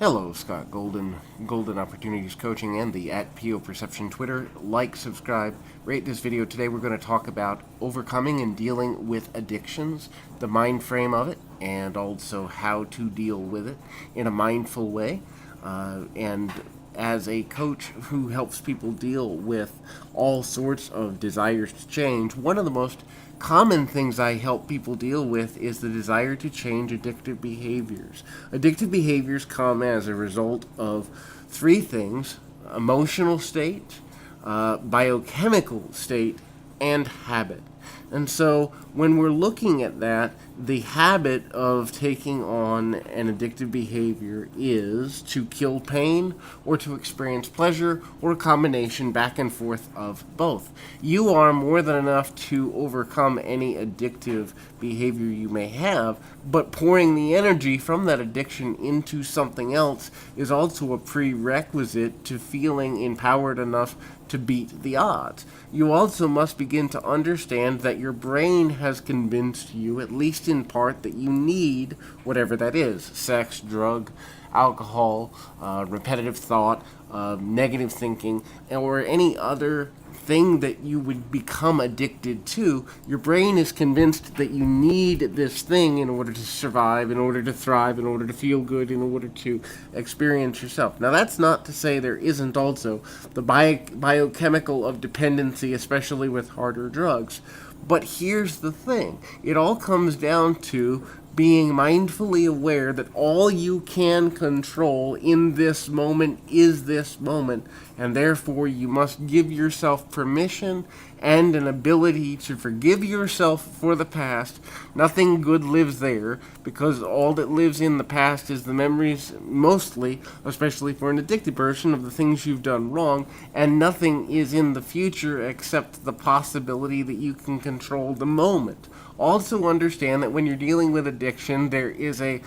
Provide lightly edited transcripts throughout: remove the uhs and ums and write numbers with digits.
Hello, Scott Golden, Golden Opportunities Coaching, and the @PO Perception Twitter. Like, subscribe, rate this video. Today we're going to talk about overcoming and dealing with addictions, the mind frame of it, and also how to deal with it in a mindful way. And as a coach who helps people deal with all sorts of desires to change, one of the most common things I help people deal with is the desire to change addictive behaviors. Addictive behaviors come as a result of three things: emotional state, biochemical state, and habit. And so when we're looking at that, the habit of taking on an addictive behavior is to kill pain or to experience pleasure, or a combination back and forth of both. You are more than enough to overcome any addictive behavior you may have, but pouring the energy from that addiction into something else is also a prerequisite to feeling empowered enough to beat the odds. You also must begin to understand that your brain has convinced you, at least in part, that you need whatever that is: sex, drug, alcohol, repetitive thought, negative thinking, or any other thing that you would become addicted to. Your brain is convinced that you need this thing in order to survive, in order to thrive, in order to feel good, in order to experience yourself. Now, that's not to say there isn't also the biochemical of dependency, especially with harder drugs. But here's the thing. It all comes down to being mindfully aware that all you can control in this moment is this moment, and therefore you must give yourself permission and an ability to forgive yourself for the past. Nothing good lives there, because all that lives in the past is the memories, mostly, especially for an addicted person, of the things you've done wrong, and nothing is in the future except the possibility that you can control the moment. Also understand that when you're dealing with addiction, there is a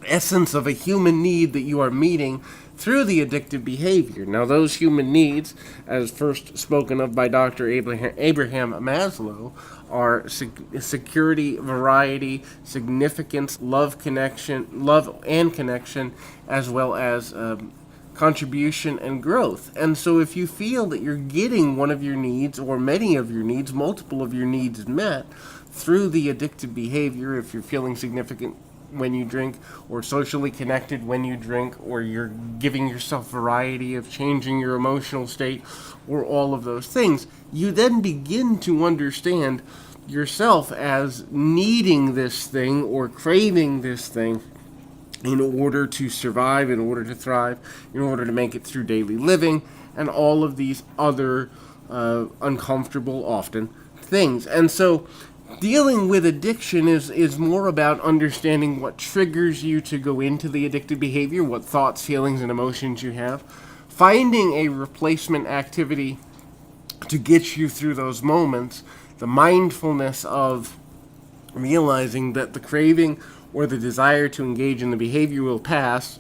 essence of a human need that you are meeting through the addictive behavior. Now, those human needs, as first spoken of by Dr. Abraham Maslow, are security, variety, significance, love and connection, as well as contribution and growth. And so if you feel that you're getting one of your needs, or many of your needs, multiple of your needs met through the addictive behavior, if you're feeling significant when you drink, or socially connected when you drink, or you're giving yourself variety of changing your emotional state, or all of those things, you then begin to understand yourself as needing this thing or craving this thing in order to survive, in order to thrive, in order to make it through daily living, and all of these other uncomfortable, often, things. And so dealing with addiction is more about understanding what triggers you to go into the addictive behavior, what thoughts, feelings, and emotions you have, finding a replacement activity to get you through those moments, the mindfulness of realizing that the craving or the desire to engage in the behavior will pass,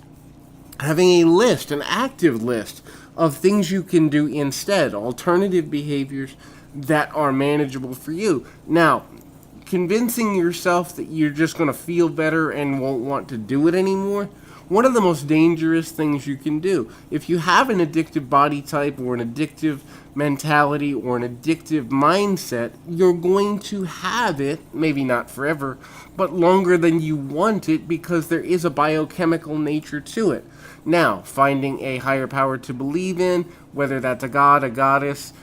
having a list, an active list of things you can do instead, alternative behaviors that are manageable for you. Now, convincing yourself that you're just going to feel better and won't want to do it anymore, one of the most dangerous things you can do. If you have an addictive body type, or an addictive mentality, or an addictive mindset, you're going to have it, maybe not forever, but longer than you want it, because there is a biochemical nature to it. Now, finding a higher power to believe in, whether that's a god, a goddess,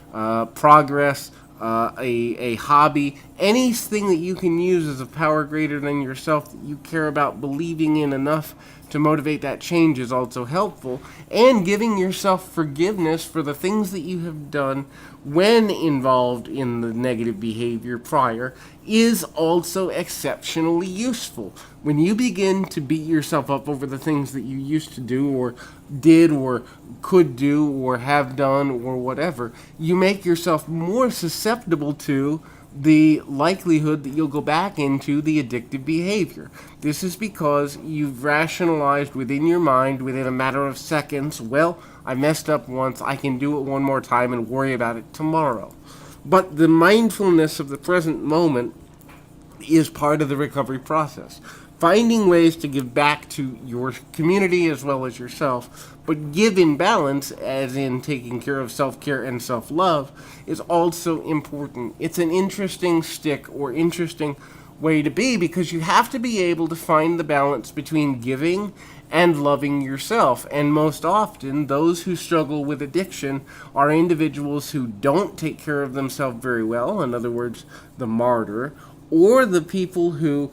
progress, a hobby, anything that you can use as a power greater than yourself that you care about believing in enough to motivate that change, is also helpful. And giving yourself forgiveness for the things that you have done when involved in the negative behavior prior is also exceptionally useful. When you begin to beat yourself up over the things that you used to do, or did, or could do, or have done, or whatever, you make yourself more susceptible to the likelihood that you'll go back into the addictive behavior. This is because you've rationalized within your mind, within a matter of seconds, well, I messed up once, I can do it one more time and worry about it tomorrow. But the mindfulness of the present moment is part of the recovery process. finding ways to give back to your community as well as yourself, but give in balance, as in taking care of self-care and self-love, is also important. It's an interesting stick or interesting way to be, because you have to be able to find the balance between giving and loving yourself. And most often, those who struggle with addiction are individuals who don't take care of themselves very well, in other words, the martyr, or the people who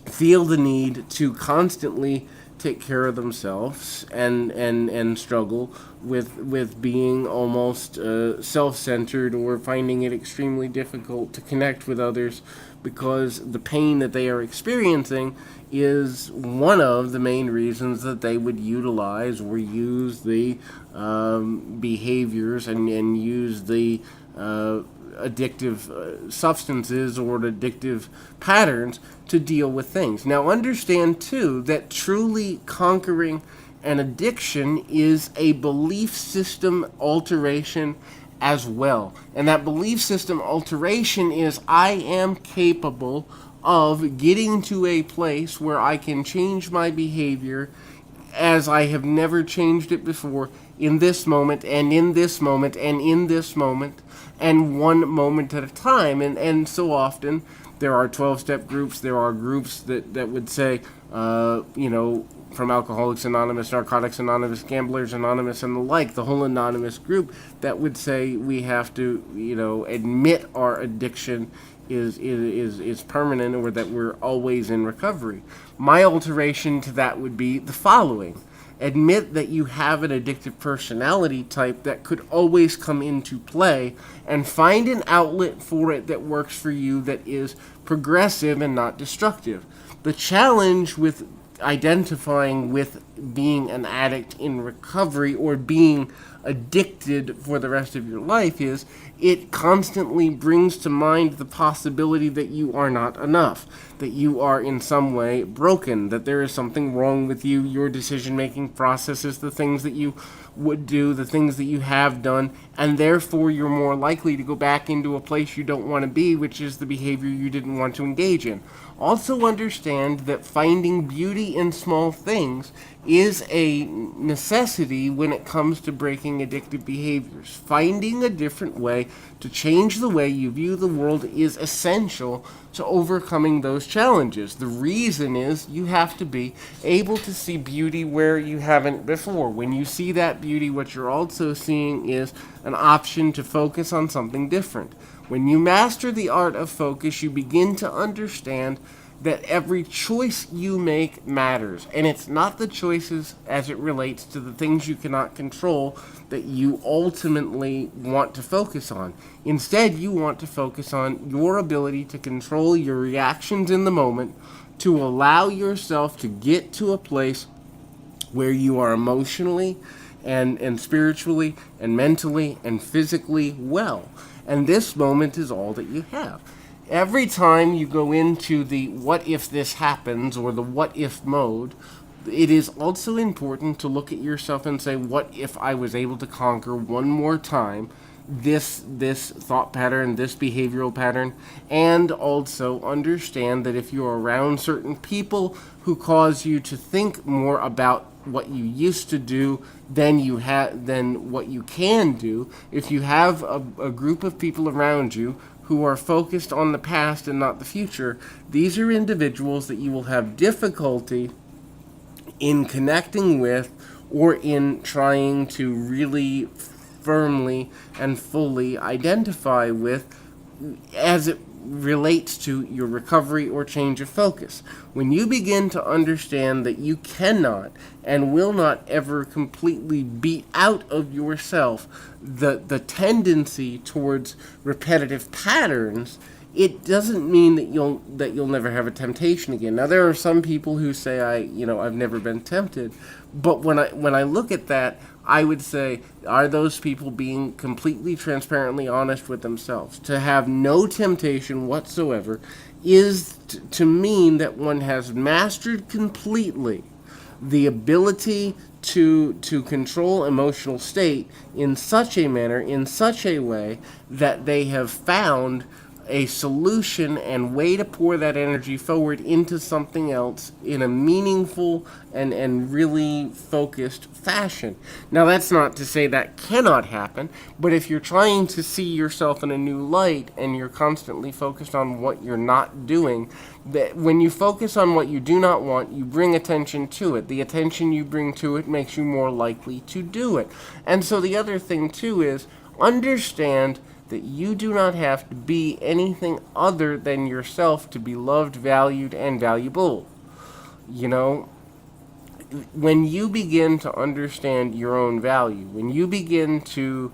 feel the need to constantly take care of themselves and struggle with being almost self-centered, or finding it extremely difficult to connect with others, because the pain that they are experiencing is one of the main reasons that they would utilize or use the behaviors and use the addictive substances or addictive patterns to deal with things. Now, understand too that truly conquering an addiction is a belief system alteration as well. And that belief system alteration is, I am capable of getting to a place where I can change my behavior as I have never changed it before, in this moment, and in this moment, and in this moment, and one moment at a time. And so often, there are 12-step groups, there are groups that would say, from Alcoholics Anonymous, Narcotics Anonymous, Gamblers Anonymous, and the like, the whole anonymous group, that would say we have to, admit our addiction is permanent, or that we're always in recovery. My alteration to that would be the following. Admit that you have an addictive personality type that could always come into play, and find an outlet for it that works for you, that is progressive and not destructive. The challenge with identifying with being an addict in recovery, or being addicted for the rest of your life, is it constantly brings to mind the possibility that you are not enough, that you are in some way broken, that there is something wrong with you, your decision-making processes, the things that you would do, the things that you have done, and therefore you're more likely to go back into a place you don't want to be, which is the behavior you didn't want to engage in. Also understand that finding beauty in small things is a necessity when it comes to breaking addictive behaviors. Finding a different way to change the way you view the world is essential to overcoming those challenges. The reason is you have to be able to see beauty where you haven't before. When you see that beauty, what you're also seeing is an option to focus on something different. When you master the art of focus, you begin to understand that every choice you make matters. And it's not the choices as it relates to the things you cannot control that you ultimately want to focus on. Instead, you want to focus on your ability to control your reactions in the moment, to allow yourself to get to a place where you are emotionally and spiritually and mentally and physically well. And this moment is all that you have. Every time you go into the what if this happens, or the what if mode, it is also important to look at yourself and say, what if I was able to conquer one more time this thought pattern, this behavioral pattern, and also understand that if you're around certain people who cause you to think more about what you used to do than what you can do, if you have a group of people around you who are focused on the past and not the future, these are individuals that you will have difficulty in connecting with, or in trying to really firmly and fully identify with, as it relates to your recovery or change of focus. When you begin to understand that you cannot and will not ever completely beat out of yourself the tendency towards repetitive patterns, it doesn't mean that you'll never have a temptation again. Now, there are some people who say, I've never been tempted, but when I look at that, I would say, are those people being completely transparently honest with themselves? To have no temptation whatsoever is to mean that one has mastered completely the ability to control emotional state in such a manner, in such a way, that they have found a solution and way to pour that energy forward into something else in a meaningful and really focused fashion. Now, that's not to say that cannot happen, but if you're trying to see yourself in a new light and you're constantly focused on what you're not doing, that when you focus on what you do not want, you bring attention to it. The attention you bring to it makes you more likely to do it. And so the other thing too is understand that you do not have to be anything other than yourself to be loved, valued, and valuable. You know, when you begin to understand your own value, when you begin to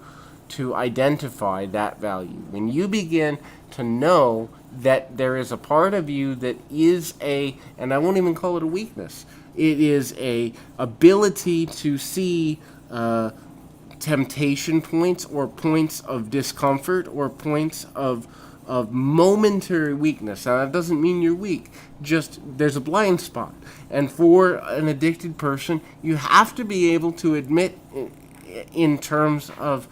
identify that value, when you begin to know that there is a part of you that is and I won't even call it a weakness, it is a ability to see temptation points or points of discomfort or points of momentary weakness. Now, that doesn't mean you're weak, just there's a blind spot. And for an addicted person, you have to be able to admit in terms of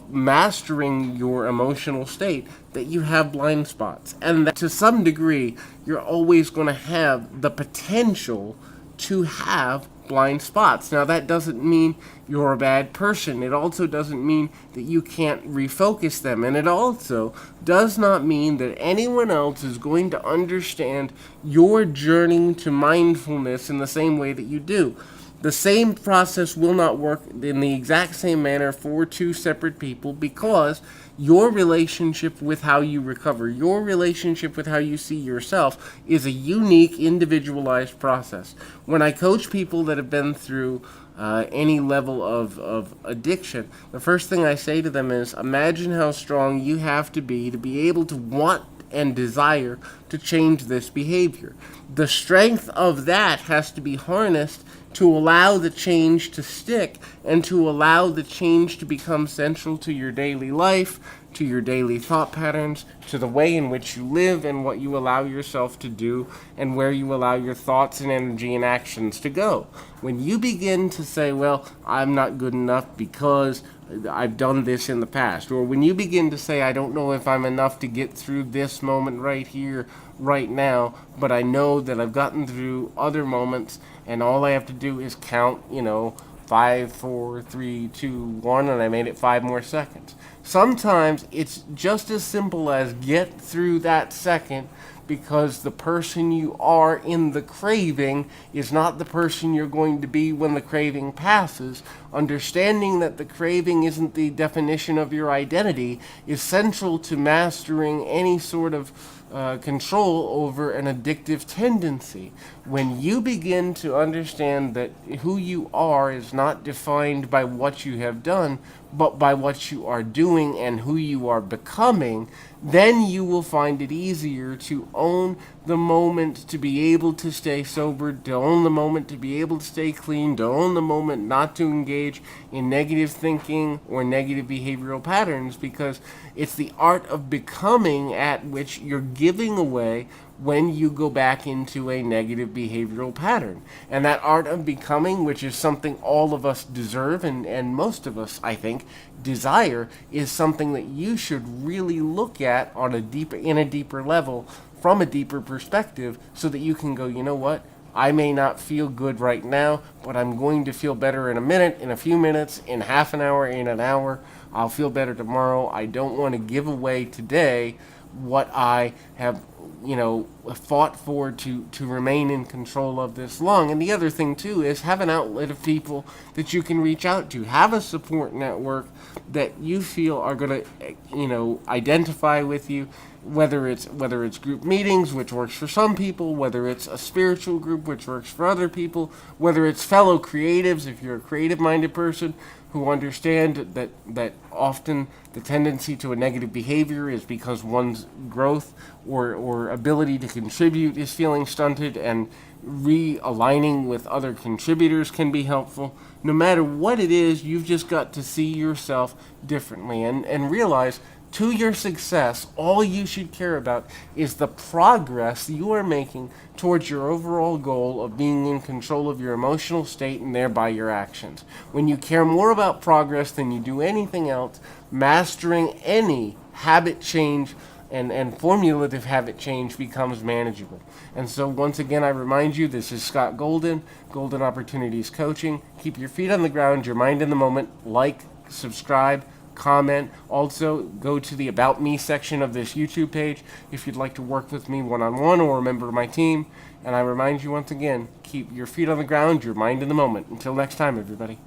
mastering your emotional state that you have blind spots, and that to some degree you're always going to have the potential to have blind spots. Now, that doesn't mean you're a bad person. It also doesn't mean that you can't refocus them. And it also does not mean that anyone else is going to understand your journey to mindfulness in the same way that you do. The same process will not work in the exact same manner for two separate people, because your relationship with how you recover, your relationship with how you see yourself, is a unique, individualized process. When I coach people that have been through any level of addiction, the first thing I say to them is, imagine how strong you have to be able to want and desire to change this behavior. The strength of that has to be harnessed to allow the change to stick and to allow the change to become central to your daily life, to your daily thought patterns, to the way in which you live and what you allow yourself to do and where you allow your thoughts and energy and actions to go. When you begin to say, well, I'm not good enough because I've done this in the past, or when you begin to say, I don't know if I'm enough to get through this moment right here, right now, but I know that I've gotten through other moments, and all I have to do is count, 5, 4, 3, 2, 1, and I made it 5 more seconds. Sometimes it's just as simple as get through that second, because the person you are in the craving is not the person you're going to be when the craving passes. Understanding that the craving isn't the definition of your identity is central to mastering any sort of control over an addictive tendency. When you begin to understand that who you are is not defined by what you have done, but by what you are doing and who you are becoming, then you will find it easier to own the moment, to be able to stay sober, to own the moment, to be able to stay clean, to own the moment not to engage in negative thinking or negative behavioral patterns, because it's the art of becoming at which you're giving away when you go back into a negative behavioral pattern. And that art of becoming, which is something all of us deserve and most of us, I think, desire, is something that you should really look at on in a deeper level, from a deeper perspective, so that you can go, you know what? I may not feel good right now, but I'm going to feel better in a minute, in a few minutes, in half an hour, in an hour. I'll feel better tomorrow. I don't want to give away today what I have fought for to remain in control of this long. And the other thing too is have an outlet of people that you can reach out to. Have a support network that you feel are going to identify with you, whether it's group meetings, which works for some people, whether it's a spiritual group, which works for other people, whether it's fellow creatives, if you're a creative minded person, who understand that often the tendency to a negative behavior is because one's growth or ability to contribute is feeling stunted, and realigning with other contributors can be helpful. No matter what it is, you've just got to see yourself differently and realize, to your success, all you should care about is the progress you are making towards your overall goal of being in control of your emotional state and thereby your actions. When you care more about progress than you do anything else, mastering any habit change and formulative habit change becomes manageable. And so once again, I remind you, this is Scott Golden, Golden Opportunities Coaching. Keep your feet on the ground, your mind in the moment. Like, subscribe, comment. Also, go to the About Me section of this YouTube page if you'd like to work with me one-on-one or a member of my team. And I remind you once again, keep your feet on the ground, your mind in the moment. Until next time, everybody.